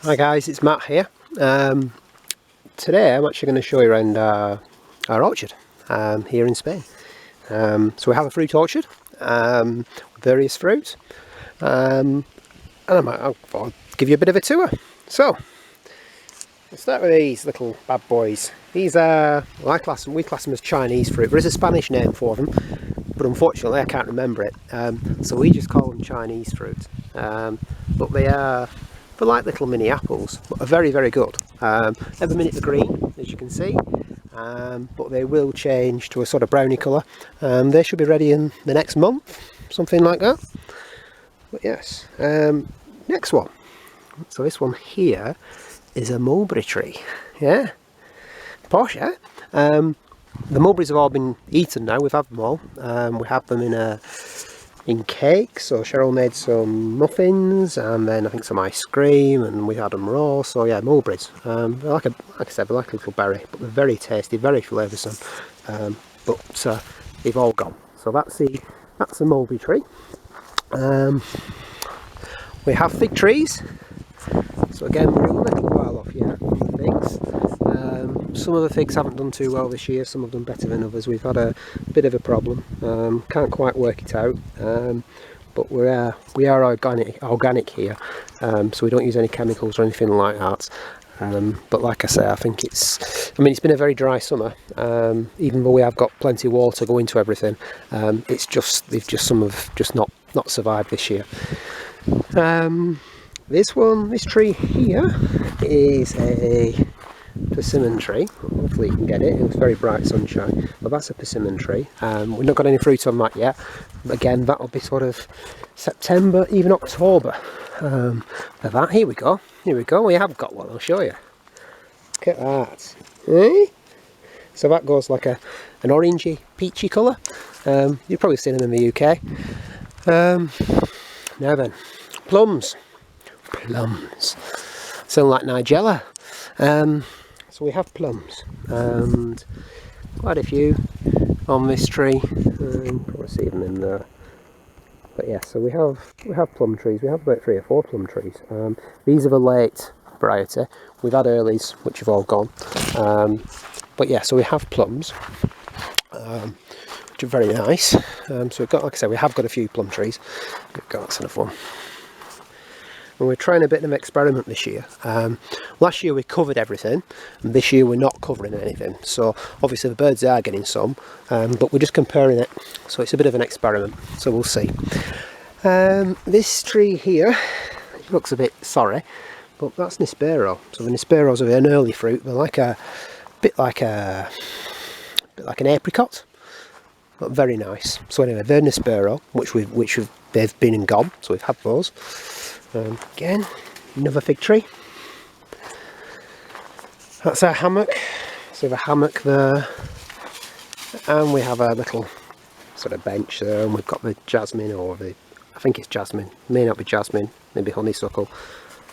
Hi guys, it's Matt here. Today I'm actually going to show you around our orchard here in Spain. So we have a fruit orchard, various fruits, and I'll give you a bit of a tour. So let's start with these little bad boys. These are, well, we class them as Chinese fruit. There is a Spanish name for them, but unfortunately I can't remember it. So we just call them Chinese fruit. But they're like little mini apples, but are very, very good. At the minute they're green, as you can see, but they will change to a sort of browny colour. They should be ready in the next month, something like that. But yes, next one. So this one here is a mulberry tree. Yeah, posh, eh? The mulberries have all been eaten now. We've had them all. We have them in cakes, so Cheryl made some muffins and then I think some ice cream, and we had them raw. So yeah, mulberries. They're like I said, they're like a little berry, but they're very tasty, very flavoursome. But they've all gone. So that's the mulberry tree. We have fig trees. So again, we're a little while off yet on the figs. Some of the figs haven't done too well this year, some have done better than others. We've had a bit of a problem, can't quite work it out, but we are organic here, so we don't use any chemicals or anything like that. But like I say, I think it's been a very dry summer, even though we have got plenty of water going to everything. Some have just not survived this year. This tree here is a persimmon tree. Hopefully you can get it. It was very bright sunshine, but that's a persimmon tree. We've not got any fruit on that yet. Again, that'll be sort of September, even October. For that, here we go. We have got one. I'll show you. Look at that. Eh? So that goes like an orangey, peachy colour. You've probably seen them in the UK. Now then, plums. Sound like Nigella. So we have plums, and quite a few on this tree. Probably see them in there. But yeah, so we have plum trees. We have about 3 or 4 plum trees. These are the late variety. We've had earlies, which have all gone. But yeah, so we have plums, which are very nice. So we've got, like I said, we have got a few plum trees. That's enough one. And we're trying a bit of an experiment this year. Last year we covered everything, and this year we're not covering anything. So obviously the birds are getting some, but we're just comparing it. So it's a bit of an experiment, so we'll see. This tree here looks a bit sorry, but that's Nispero. So the Nisperos are an early fruit. They're like a bit like an apricot, but very nice. So anyway, they're Nispero, they've been and gone, so we've had those. Again, another fig tree. That's our hammock. So we have a hammock there, and we have a little sort of bench there, and we've got the jasmine, I think it's jasmine, may not be jasmine, maybe honeysuckle.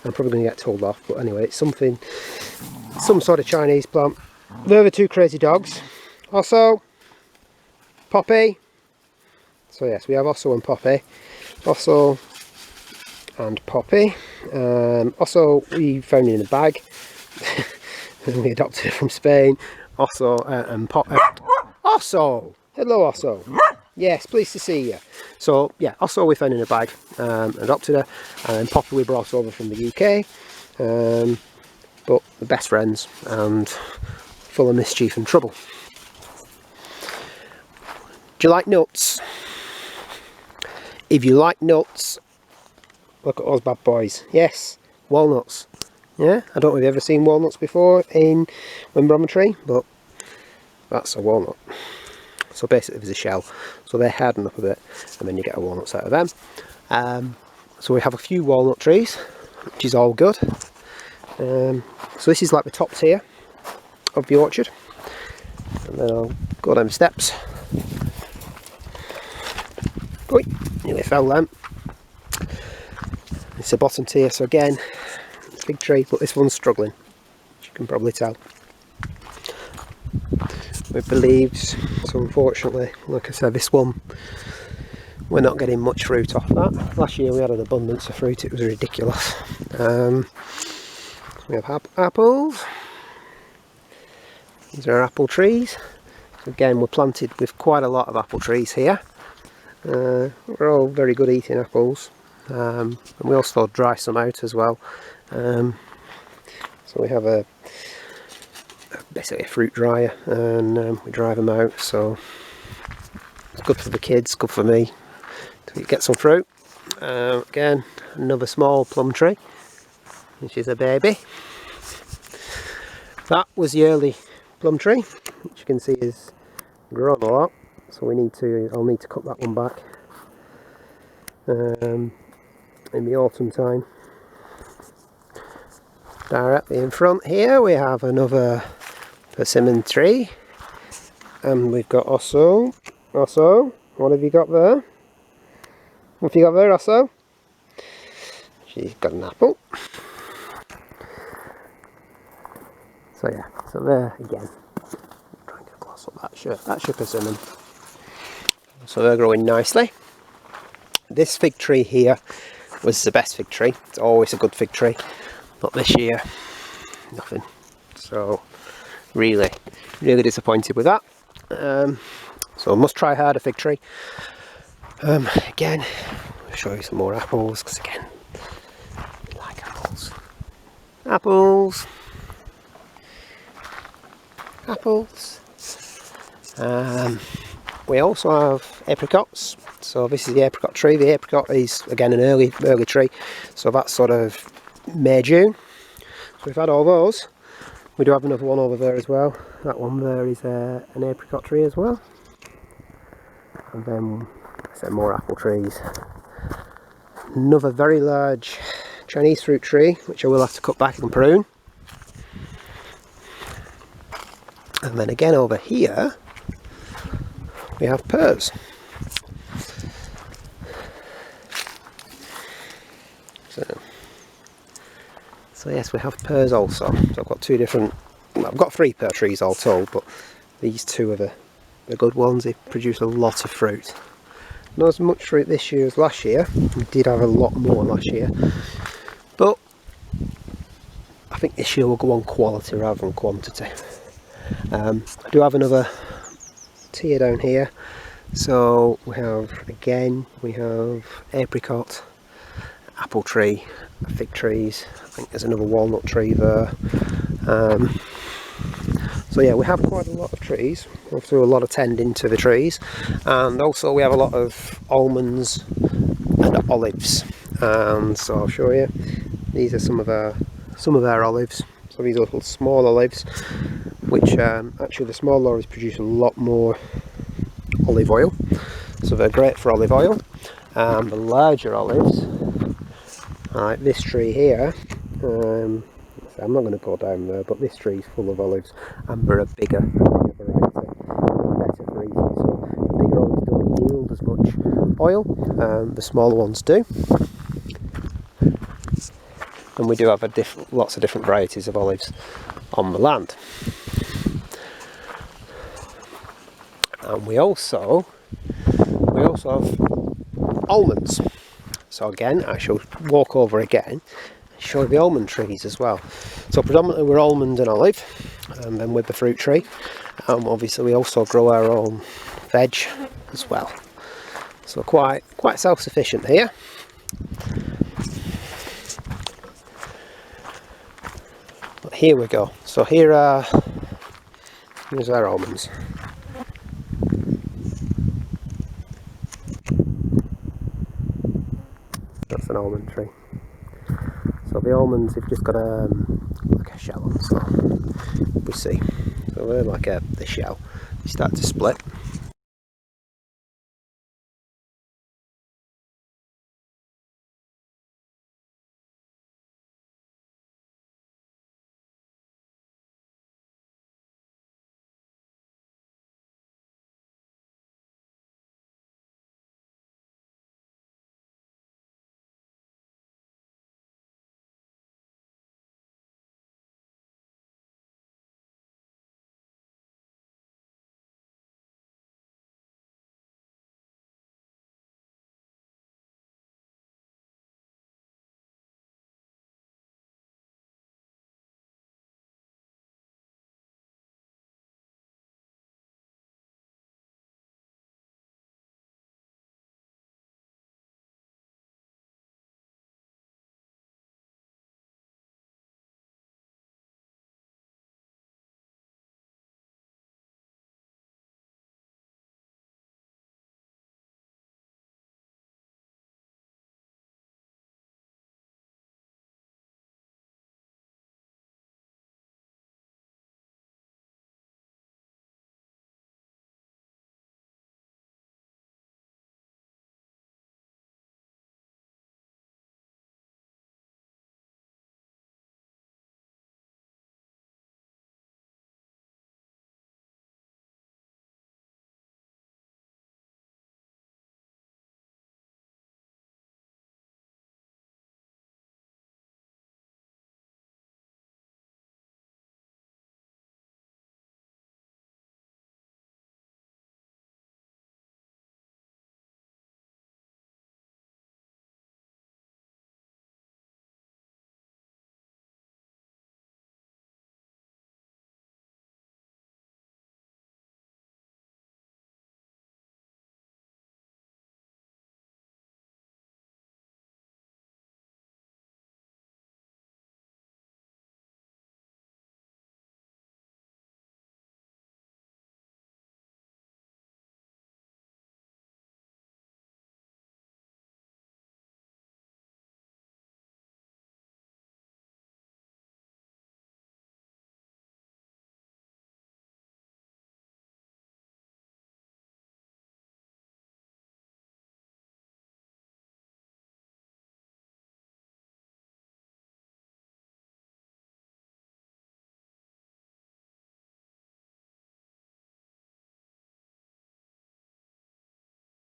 I'm probably going to get told off, but anyway, it's some sort of Chinese plant. They're the 2 crazy dogs. Also, Poppy. So yes, we have Osso and Poppy. Osso and Poppy. Osso we found in a bag. We adopted it from Spain. Osso and Poppy. Osso! Hello, Osso. Yes, pleased to see you. So yeah, Osso we found in a bag, adopted her, and Poppy we brought over from the UK. But we're best friends and full of mischief and trouble. Do you like nuts? If you like nuts, look at those bad boys. Yes, walnuts. Yeah, I don't know if you've ever seen walnuts before when we're on a tree, but that's a walnut. So basically there's a shell, so they harden up a bit, and then you get walnuts out of them. So we have a few walnut trees, which is all good. So this is like the top tier of the orchard, and then I'll go down the steps. Oi, nearly fell then. It's the bottom tier, so again, fig tree, but this one's struggling, as you can probably tell, with the leaves. So unfortunately, like I said, this one, we're not getting much fruit off that. Last year we had an abundance of fruit, it was ridiculous. We have apples. These are apple trees. Again, we're planted with quite a lot of apple trees here. We're all very good eating apples, and we also dry some out as well. So we have basically a fruit dryer, and we dry them out. So it's good for the kids, good for me to get some fruit. Again, another small plum tree, which is a baby. That was the early plum tree, which you can see is grown a lot. So I'll need to cut that one back in the autumn time. Directly in front here we have another persimmon tree, and we've got Osso. What have you got there? What have you got there, Osso? She's got an apple. So yeah, so there again. I'm trying to get close up that's your persimmon. So they're growing nicely. This fig tree here was the best fig tree. It's always a good fig tree. But this year, nothing. So really disappointed with that. So I must try harder fig tree. Again, I'll show you some more apples, because again, I like apples. Apples. We also have apricots. So this is the apricot tree. The apricot is again an early tree. So that's sort of May, June. So we've had all those. We do have another one over there as well. That one there is an apricot tree as well. And then more apple trees. Another very large Chinese fruit tree, which I will have to cut back and prune. And then again over here we have pears. So yes, we have pears also. So I've got I've got 3 pear trees all told, but these 2 are the good ones. They produce a lot of fruit. Not as much fruit this year as last year. We did have a lot more last year, but I think this year we'll go on quality rather than quantity. I do have another tier down here. So we have apricot, apple tree, fig trees. I think there's another walnut tree there. So yeah, we have quite a lot of trees. We have to do a lot of tending to the trees, and also we have a lot of almonds and olives. And so I'll show you. These are some of our olives. So these are little small olives, which actually the small olives produce a lot more olive oil. So they're great for olive oil. The larger olives, like this tree here, I'm not going to go down there, but this tree is full of olives, and they're a bigger variety, better for eating. So the bigger olives don't yield as much oil, the smaller ones do. And we do have lots of different varieties of olives on the land. And we also have almonds. So again, I shall walk over again and show the almond trees as well. So predominantly we're almond and olive, and then with the fruit tree. Obviously we also grow our own veg as well. So quite self-sufficient here. But here we go. So here's our almonds. That's an almond tree. So the almonds have just got like a shell on, so we see. So they're like the shell. They start to split.